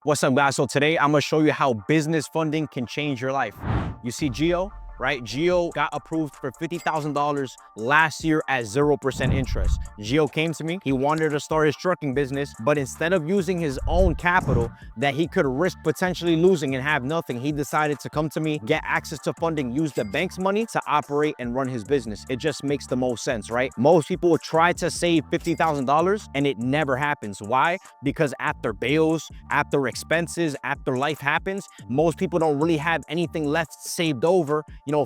What's up, guys? So today I'm gonna show you how business funding can change your life. You see Gio, right? Gio got approved for $50,000 last year at 0% interest. Gio came to me, he wanted to start his trucking business, but instead of using his own capital that he could risk potentially losing and have nothing, he decided to come to me, get access to funding, use the bank's money to operate and run his business. It just makes the most sense, right? Most people try to save $50,000 and it never happens. Why? Because after bills, after expenses, after life happens, most people don't really have anything left saved over,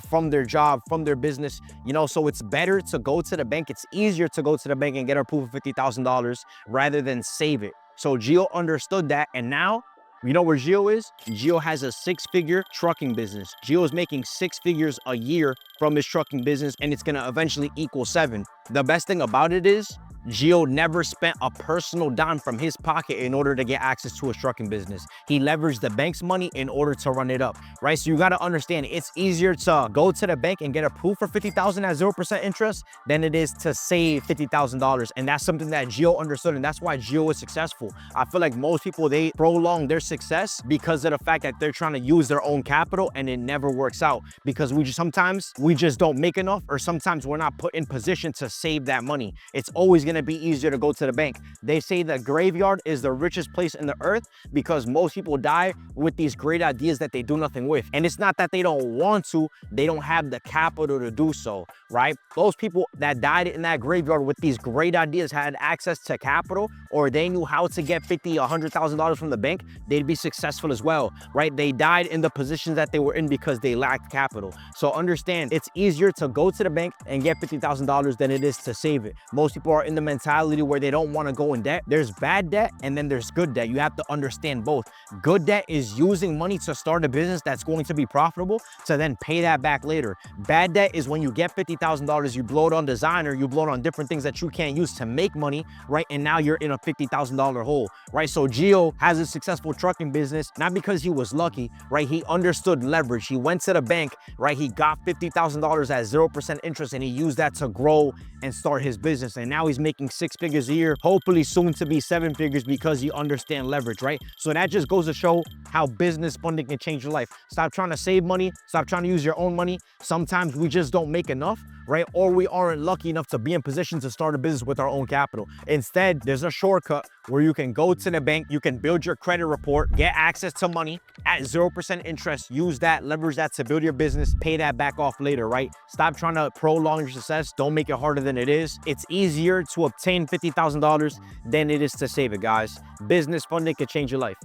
from their job, from their business, so it's better to go to the bank. It's easier to go to the bank and get approved for $50,000 rather than save it. So Gio understood that, and now you know where Gio is? Gio has a six-figure trucking business. Gio is making 6 figures a year from his trucking business, and it's gonna eventually equal 7. The best thing about it is Gio never spent a personal dime from his pocket in order to get access to his trucking business. He leveraged the bank's money in order to run it up, right? So you gotta understand, it's easier to go to the bank and get approved for $50,000 at 0% interest than it is to save $50,000. And that's something that Gio understood, and that's why Gio is successful. I feel like most people, they prolong their success because of the fact that they're trying to use their own capital and it never works out because sometimes we just don't make enough, or sometimes we're not put in position to save that money. It's always gonna be easier to go to the bank. They say the graveyard is the richest place in the earth because most people die with these great ideas that they do nothing with. And it's not that they don't want to, they don't have the capital to do so, right? Those people that died in that graveyard with these great ideas had access to capital, or they knew how to get $50,000, $100,000 from the bank, they'd be successful as well, right? They died in the positions that they were in because they lacked capital. So understand, it's easier to go to the bank and get $50,000 than it is to save it. Most people are in the mentality where they don't want to go in debt. There's bad debt and then there's good debt. You have to understand both. Good debt is using money to start a business that's going to be profitable to then pay that back later. Bad debt is when you get $50,000, you blow it on designer, you blow it on different things that you can't use to make money, right? And now you're in a $50,000 hole, right? So Gio has a successful trucking business, not because he was lucky, right? He understood leverage. He went to the bank, right? He got $50,000 at 0% interest and he used that to grow and start his business. And now he's making 6 figures a year, hopefully soon to be 7 figures because you understand leverage, right? So that just goes to show how business funding can change your life. Stop trying to save money, stop trying to use your own money. Sometimes we just don't make enough, right? Or we aren't lucky enough to be in position to start a business with our own capital. Instead, there's a shortcut where you can go to the bank, you can build your credit report, get access to money at 0% interest, use that, leverage that to build your business, pay that back off later, right? Stop trying to prolong your success. Don't make it harder than it is. It's easier to obtain $50,000 than it is to save it, guys. Business funding could change your life.